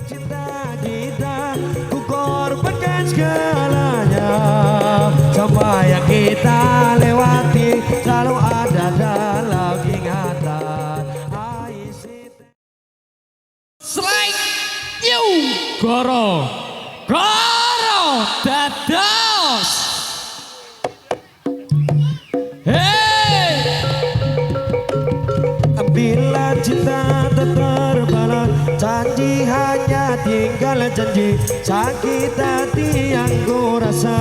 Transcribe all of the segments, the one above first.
Cinta kita ku korbankan segalanya. Semua yang kita lewati selalu ada dalam ingatan. Selain you Goro dados. Hey, bila cinta tak terbalas, janji hanya tinggal janji. Sakit hati yang ku rasa,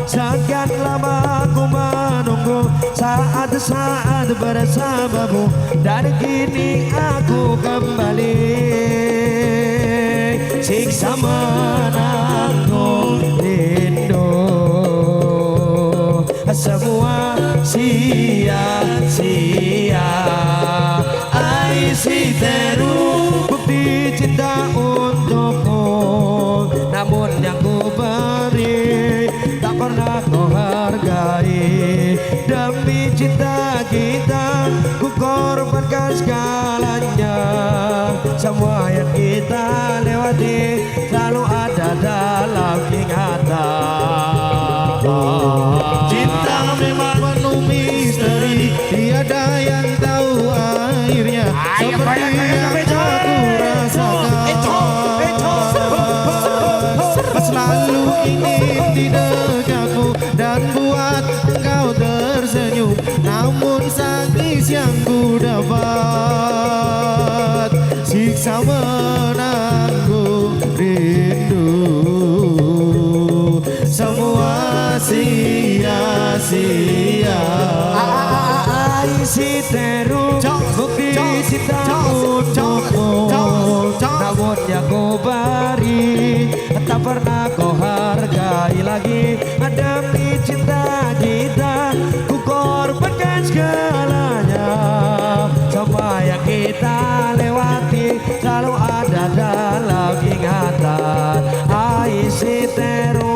sekian lama ku menunggu saat-saat bersamamu, dan kini aku kembali. Siksa menanggung rindu, semua sia-sia. I see teru bukti cinta untukmu, namun yang ku beri tak pernah kau hargai. Demi cinta kita ku korbankan segalanya. Semua yang kita lewati selalu ada dalam ingatan. Cinta memang penuh misteri, tiada yang tahu akhirnya. Seperti yang aku rasakan, selalu ingin di dekatmu dan buat engkau tersenyum. Namun tangis yang ku dapat, siksa menanggung rindu, semua sia-sia. Isi teru bukti cinta untukmu, namun yang ku beri tak pernah kau hargai lagi. Demi cinta kita ku korbankan segalanya. Semua yang kita lewati selalu ada dalam ingatan. Isi teru.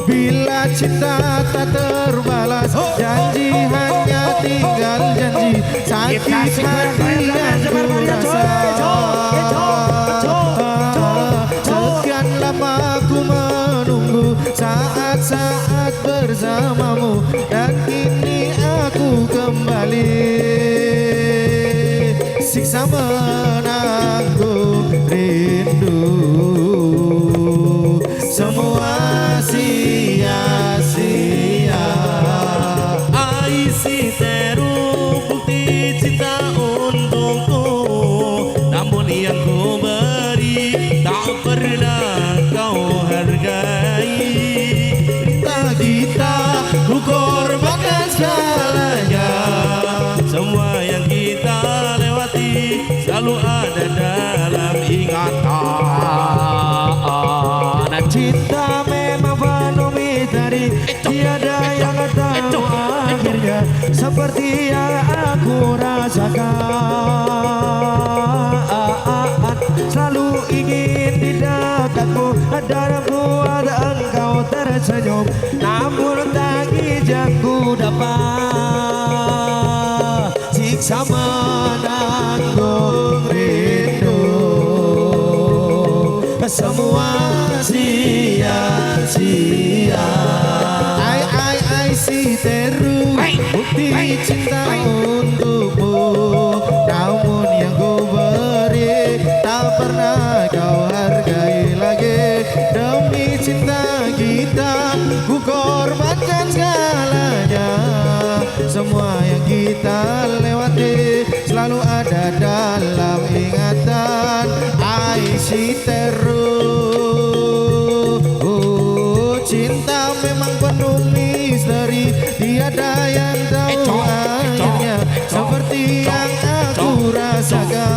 Bila cinta tak terbalas, janji hanya tinggal janji. Sakit hati yang ku rasa, sekian lama ku menunggu saat-saat bersamamu, dan kini aku kembali. Siksa menanggung rindu, semua sia-sia. I see teru bukti cinta untukmu, namun yang ku beri tak pernah kau hargai. Cinta kita ku korbankan segalanya. Semua yang kita lewati selalu ada dalam ingatan. Cinta memang penuh misteri, tiada yang tahu akhirnya. Seperti yang aku rasakan, selalu ingin di dekatmu dan buat engkau tersenyum. Namun tangis yang ku dapat, siksa menanggung rindu, semua sia-sia. I see teru bukti cinta untukmu, namun yang ku beri tak pernah kau hargai lagi. Demi cinta kita ku korbankan segalanya. Semua yang kita lewati selalu ada dalam ingatan. I see teru. Cinta memang penuh misteri, tiada yang tahu akhirnya. Seperti yang aku rasakan,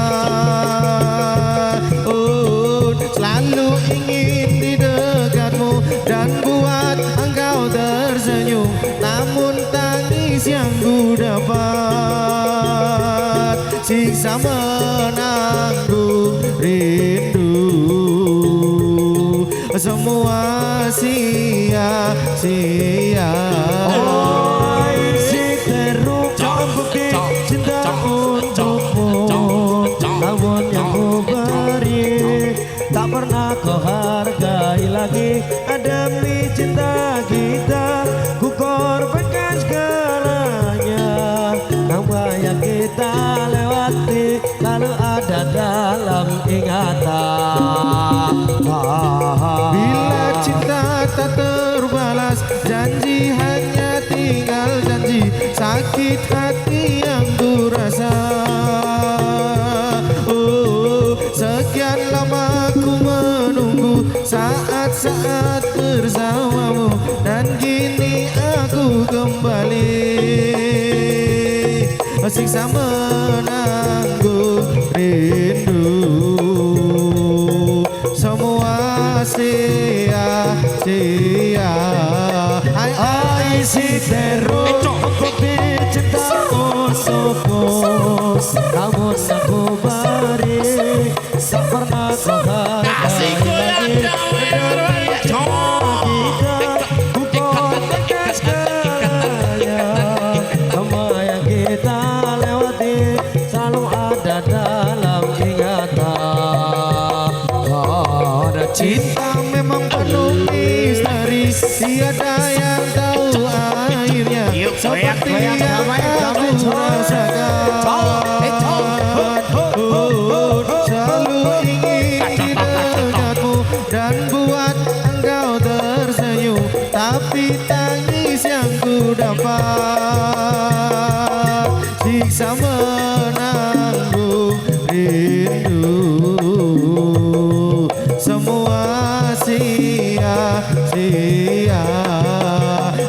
selalu ingin di dekatmu dan buat engkau tersenyum. Namun tangis yang ku dapat, siksa menanggung rindu, semua sia-sia. Oh, kita lewati selalu ada dalam ingatan. Bila cinta tak terbalas, janji hanya tinggal janji. Sakit hati yang ku rasa. Oh, sekian lama ku menunggu saat-saat bersamamu, dan kini aku kembali siksa menanggung rindu. Semua sia-sia. Ai si terus bukti cintamu sopo, namun aku beri tak pernah kau hargai lagi. Semua yang kita lewati selalu ada dalam ingatan. Ada cinta Cinta memang penuh misteri, tiada yang tahu akhirnya. Seperti yang aku rasakan. Selalu ingin dekatmu dan buat engkau tersenyum, tapi tangis yang ku dapat siksa menanggung rindu. Semua sia-sia.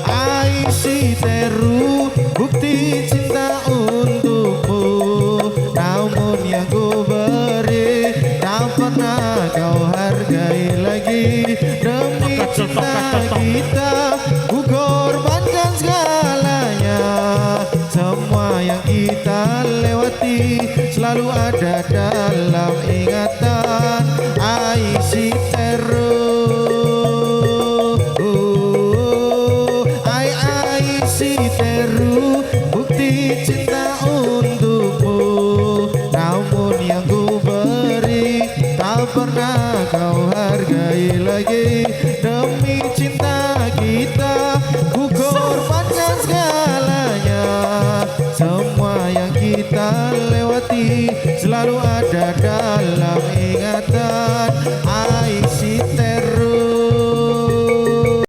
Ai si teru bukti cinta untukmu, namun yang ku beri tak pernah kau hargai lagi. Demi cinta kita ku korbankan segalanya. Semua yang kita lewati selalu ada dalam ingatan. Ai si teru, ai si